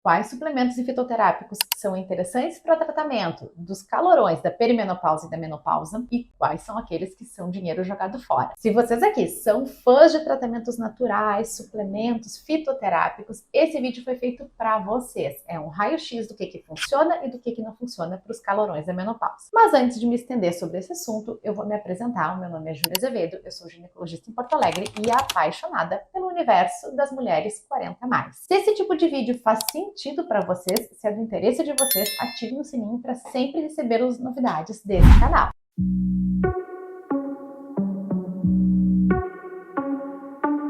Quais suplementos e fitoterápicos são interessantes para o tratamento dos calorões da perimenopausa e da menopausa e quais são aqueles que são dinheiro jogado fora. Se vocês aqui são fãs de tratamentos naturais, suplementos, fitoterápicos, esse vídeo foi feito para vocês. É um raio-x do que funciona e do que não funciona para os calorões da menopausa. Mas antes de me estender sobre esse assunto, eu vou me apresentar. O meu nome é Júlia Azevedo, eu sou ginecologista em Porto Alegre e apaixonada pelo universo das mulheres 40+. Se esse tipo de vídeo faz sentido para vocês, se é do interesse de vocês, ativem o sininho para sempre receber as novidades desse canal.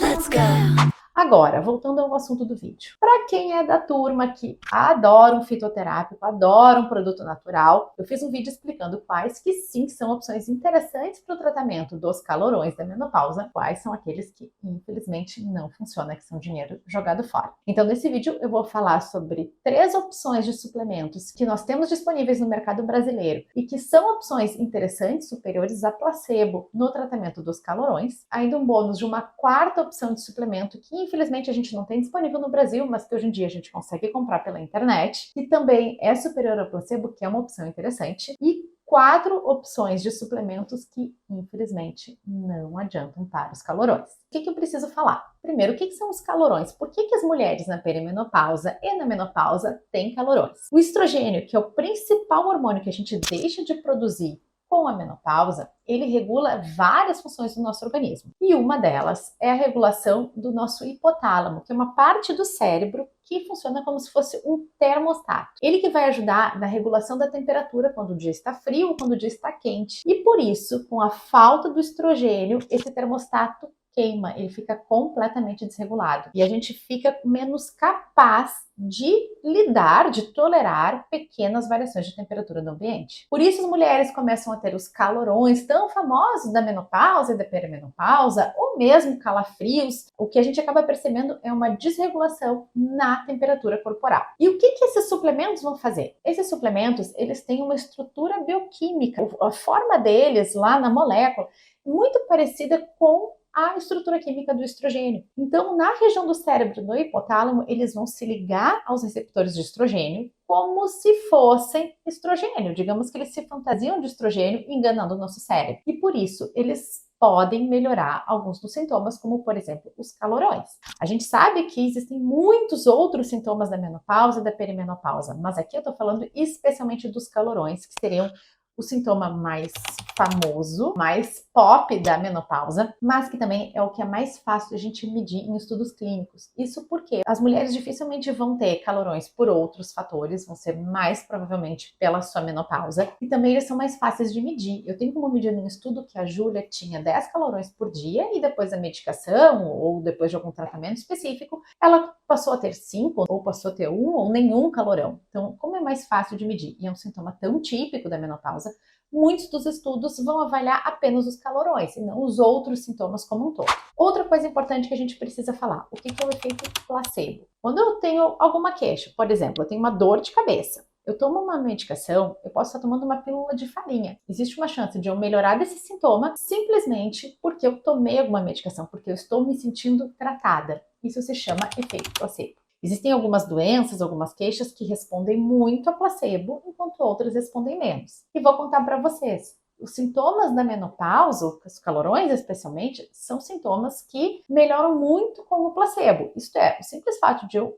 Let's go! Agora, voltando ao assunto do vídeo. Para quem é da turma que adora um fitoterápico, adora um produto natural, eu fiz um vídeo explicando quais que sim são opções interessantes para o tratamento dos calorões da menopausa, quais são aqueles que infelizmente não funcionam, que são dinheiro jogado fora. Então nesse vídeo eu vou falar sobre 3 opções de suplementos que nós temos disponíveis no mercado brasileiro e que são opções interessantes, superiores a placebo no tratamento dos calorões. Ainda um bônus de uma 4ª opção de suplemento que infelizmente a gente não tem disponível no Brasil, mas que hoje em dia a gente consegue comprar pela internet, e também é superior ao placebo, que é uma opção interessante, e 4 opções de suplementos que, infelizmente, não adiantam para os calorões. O que eu preciso falar? Primeiro, o que são os calorões? Por que as mulheres na perimenopausa e na menopausa têm calorões? O estrogênio, que é o principal hormônio que a gente deixa de produzir com a menopausa, ele regula várias funções do nosso organismo. E uma delas é a regulação do nosso hipotálamo, que é uma parte do cérebro que funciona como se fosse um termostato. Ele que vai ajudar na regulação da temperatura quando o dia está frio ou quando o dia está quente. E por isso, com a falta do estrogênio, esse termostato queima, ele fica completamente desregulado. E a gente fica menos capaz de lidar, de tolerar pequenas variações de temperatura do ambiente. Por isso as mulheres começam a ter os calorões tão famosos da menopausa e da perimenopausa, ou mesmo calafrios. O que a gente acaba percebendo é uma desregulação na temperatura corporal. E o que esses suplementos vão fazer? Esses suplementos, eles têm uma estrutura bioquímica, a forma deles lá na molécula, muito parecida com a estrutura química do estrogênio. Então, na região do cérebro, no hipotálamo, eles vão se ligar aos receptores de estrogênio como se fossem estrogênio. Digamos que eles se fantasiam de estrogênio, enganando o nosso cérebro. E por isso, eles podem melhorar alguns dos sintomas, como, por exemplo, os calorões. A gente sabe que existem muitos outros sintomas da menopausa e da perimenopausa, mas aqui eu estou falando especialmente dos calorões, que seriam o sintoma mais famoso, mais pop da menopausa, mas que também é o que é mais fácil de a gente medir em estudos clínicos. Isso porque as mulheres dificilmente vão ter calorões por outros fatores, vão ser mais provavelmente pela sua menopausa, e também eles são mais fáceis de medir. Eu tenho como medir num estudo que a Júlia tinha 10 calorões por dia e depois da medicação ou depois de algum tratamento específico, ela passou a ter 5 ou passou a ter 1 ou nenhum calorão. Então, como é mais fácil de medir e é um sintoma tão típico da menopausa, muitos dos estudos vão avaliar apenas os calorões e não os outros sintomas como um todo. Outra coisa importante que a gente precisa falar, o que é o efeito placebo? Quando eu tenho alguma queixa, por exemplo, eu tenho uma dor de cabeça, eu tomo uma medicação, eu posso estar tomando uma pílula de farinha. Existe uma chance de eu melhorar desse sintoma simplesmente porque eu tomei alguma medicação, porque eu estou me sentindo tratada. Isso se chama efeito placebo. Existem algumas doenças, algumas queixas que respondem muito a placebo, enquanto outras respondem menos. E vou contar para vocês. Os sintomas da menopausa, os calorões especialmente, são sintomas que melhoram muito com o placebo. Isto é, o simples fato de eu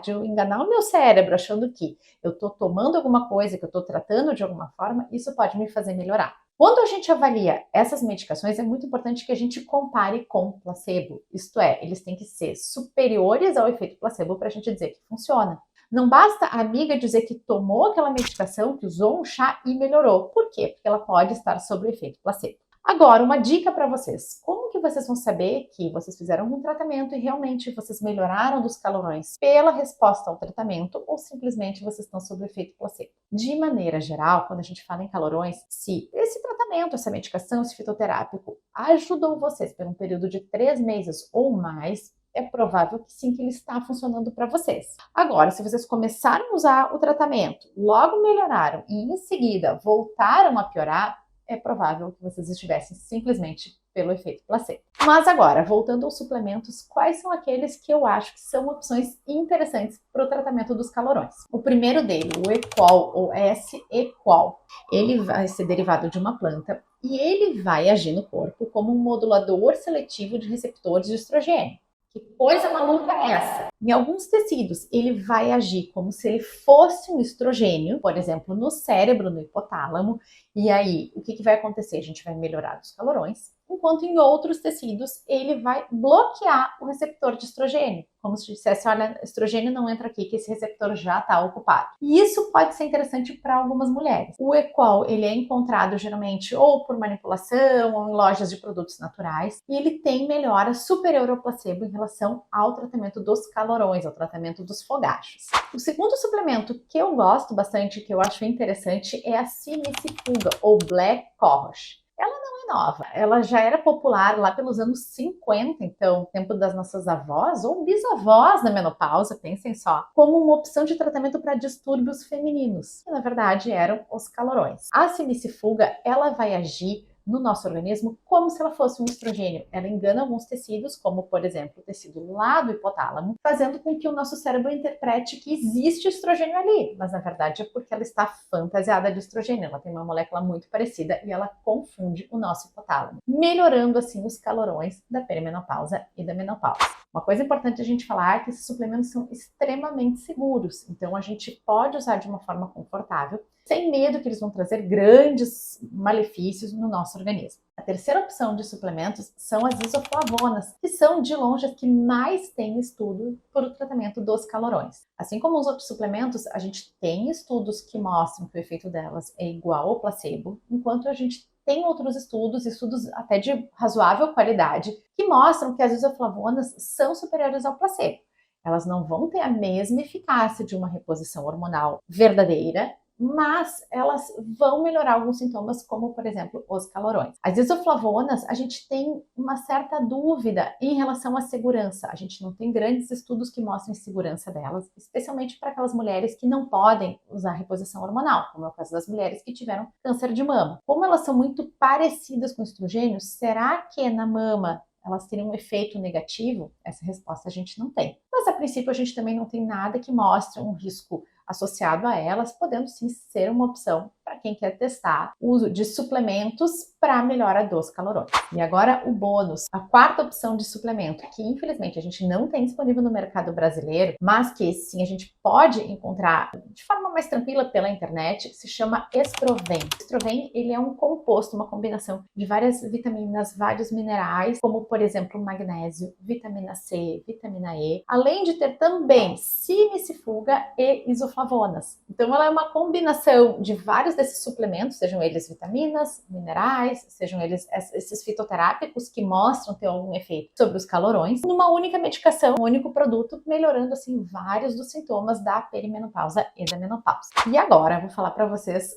de eu enganar o meu cérebro achando que eu estou tomando alguma coisa, que eu estou tratando de alguma forma, isso pode me fazer melhorar. Quando a gente avalia essas medicações, é muito importante que a gente compare com placebo. Isto é, eles têm que ser superiores ao efeito placebo para a gente dizer que funciona. Não basta a amiga dizer que tomou aquela medicação, que usou um chá e melhorou. Por quê? Porque ela pode estar sob o efeito placebo. Agora, uma dica para vocês. Como que vocês vão saber que vocês fizeram um tratamento e realmente vocês melhoraram dos calorões pela resposta ao tratamento ou simplesmente vocês estão sob o efeito placebo? De maneira geral, quando a gente fala em calorões, se esse tratamento, essa medicação, esse fitoterápico ajudou vocês por um período de 3 meses ou mais, é provável que sim, que ele está funcionando para vocês. Agora, se vocês começaram a usar o tratamento, logo melhoraram e em seguida voltaram a piorar, é provável que vocês estivessem simplesmente pelo efeito placebo. Mas agora, voltando aos suplementos, quais são aqueles que eu acho que são opções interessantes para o tratamento dos calorões? O primeiro dele, o Equal ou S-Equal, ele vai ser derivado de uma planta e ele vai agir no corpo como um modulador seletivo de receptores de estrogênio. Que coisa maluca é essa? Em alguns tecidos, ele vai agir como se ele fosse um estrogênio, por exemplo, no cérebro, no hipotálamo, e aí o que vai acontecer? A gente vai melhorar os calorões, enquanto em outros tecidos ele vai bloquear o receptor de estrogênio, como se dissesse, olha, estrogênio não entra aqui, que esse receptor já está ocupado. E isso pode ser interessante para algumas mulheres. O Equal, ele é encontrado geralmente ou por manipulação ou em lojas de produtos naturais, e ele tem melhora superior ao placebo em relação ao tratamento dos calorões, ao tratamento dos fogachos. O segundo suplemento que eu gosto bastante, que eu acho interessante, é a Simicifuga, ou Black Cohosh. Ela não é nova, ela já era popular lá pelos anos 50, então, tempo das nossas avós ou bisavós na menopausa, pensem só, como uma opção de tratamento para distúrbios femininos, que na verdade eram os calorões. A Simicifuga, ela vai agir no nosso organismo como se ela fosse um estrogênio. Ela engana alguns tecidos, como por exemplo o tecido lá do hipotálamo, fazendo com que o nosso cérebro interprete que existe estrogênio ali, mas na verdade é porque ela está fantasiada de estrogênio, ela tem uma molécula muito parecida e ela confunde o nosso hipotálamo, melhorando assim os calorões da perimenopausa e da menopausa. Uma coisa importante a gente falar é que esses suplementos são extremamente seguros, então a gente pode usar de uma forma confortável, sem medo que eles vão trazer grandes malefícios no nosso organismo. A terceira opção de suplementos são as isoflavonas, que são de longe as que mais têm estudo para o tratamento dos calorões. Assim como os outros suplementos, a gente tem estudos que mostram que o efeito delas é igual ao placebo, enquanto a gente tem outros estudos até de razoável qualidade, que mostram que as isoflavonas são superiores ao placebo. Elas não vão ter a mesma eficácia de uma reposição hormonal verdadeira, mas elas vão melhorar alguns sintomas, como, por exemplo, os calorões. As isoflavonas, a gente tem uma certa dúvida em relação à segurança. A gente não tem grandes estudos que mostrem segurança delas, especialmente para aquelas mulheres que não podem usar reposição hormonal, como é o caso das mulheres que tiveram câncer de mama. Como elas são muito parecidas com estrogênios, será que na mama elas teriam um efeito negativo? Essa resposta a gente não tem. Mas, a princípio, a gente também não tem nada que mostre um risco associado a elas, podendo sim ser uma opção para quem quer testar o uso de suplementos para a melhora dos calorões. E agora o bônus, a quarta opção de suplemento, que infelizmente a gente não tem disponível no mercado brasileiro, mas que sim a gente pode encontrar de forma mais tranquila pela internet, se chama Estroven. O Estroven, ele é um composto, uma combinação de várias vitaminas, vários minerais, como por exemplo magnésio, vitamina C, vitamina E, além de ter também simicifuga e isoflavonas. Então ela é uma combinação de vários desses suplementos, sejam eles vitaminas, minerais, sejam eles esses fitoterápicos que mostram ter algum efeito sobre os calorões, numa única medicação, um único produto, melhorando assim vários dos sintomas da perimenopausa e da menopausa. E agora eu vou falar para vocês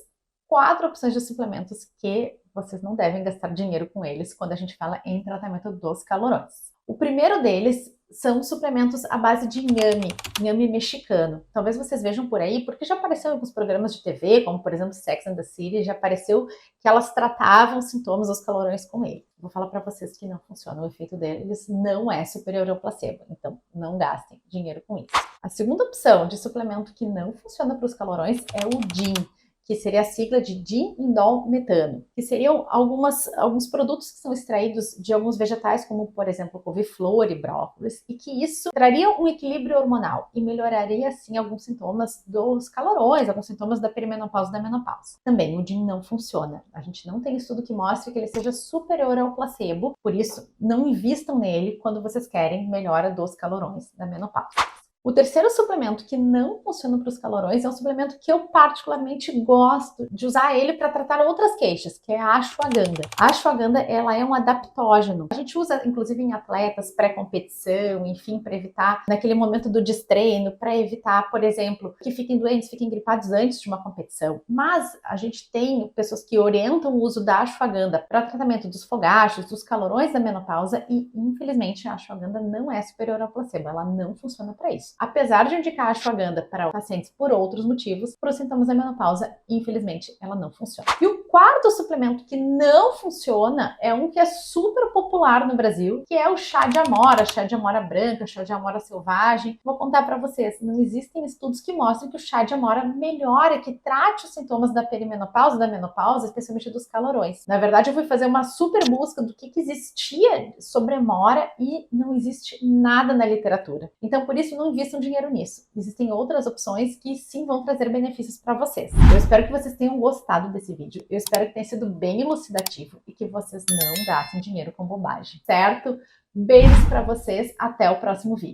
4 opções de suplementos que vocês não devem gastar dinheiro com eles quando a gente fala em tratamento dos calorões. O primeiro deles são suplementos à base de inhame mexicano. Talvez vocês vejam por aí, porque já apareceu em alguns programas de TV, como por exemplo Sex and the City, já apareceu que elas tratavam os sintomas dos calorões com ele. Vou falar para vocês que não funciona, o efeito deles não é superior ao placebo, então não gastem dinheiro com isso. A segunda opção de suplemento que não funciona para os calorões é o DIN, que seria a sigla de diindol metano, que seriam alguns produtos que são extraídos de alguns vegetais, como por exemplo couve-flor e brócolis, e que isso traria um equilíbrio hormonal e melhoraria assim alguns sintomas dos calorões, alguns sintomas da perimenopausa e da menopausa. Também o DIN não funciona, a gente não tem estudo que mostre que ele seja superior ao placebo, por isso não invistam nele quando vocês querem melhora dos calorões da menopausa. O terceiro suplemento que não funciona para os calorões é um suplemento que eu particularmente gosto de usar ele para tratar outras queixas, que é a ashwagandha. A ashwagandha, ela é um adaptógeno. A gente usa, inclusive, em atletas pré-competição, enfim, para evitar, naquele momento do destreino, para evitar, por exemplo, que fiquem doentes, fiquem gripados antes de uma competição. Mas a gente tem pessoas que orientam o uso da ashwagandha para tratamento dos fogachos, dos calorões da menopausa e, infelizmente, a ashwagandha não é superior ao placebo. Ela não funciona para isso. Apesar de indicar a ashwagandha para pacientes por outros motivos, para os sintomas da menopausa, infelizmente, ela não funciona. E o quarto suplemento que não funciona é um que é super popular no Brasil, que é o chá de amora branca, chá de amora selvagem. Vou contar para vocês, não existem estudos que mostrem que o chá de amora melhora, que trate os sintomas da perimenopausa, da menopausa, especialmente dos calorões. Na verdade, eu fui fazer uma super busca do que existia sobre amora e não existe nada na literatura. Então, por isso, não invistam dinheiro nisso. Existem outras opções que sim vão trazer benefícios para vocês. Eu espero que vocês tenham gostado desse vídeo. Eu espero que tenha sido bem elucidativo e que vocês não gastem dinheiro com bobagem, certo? Beijos para vocês, até o próximo vídeo.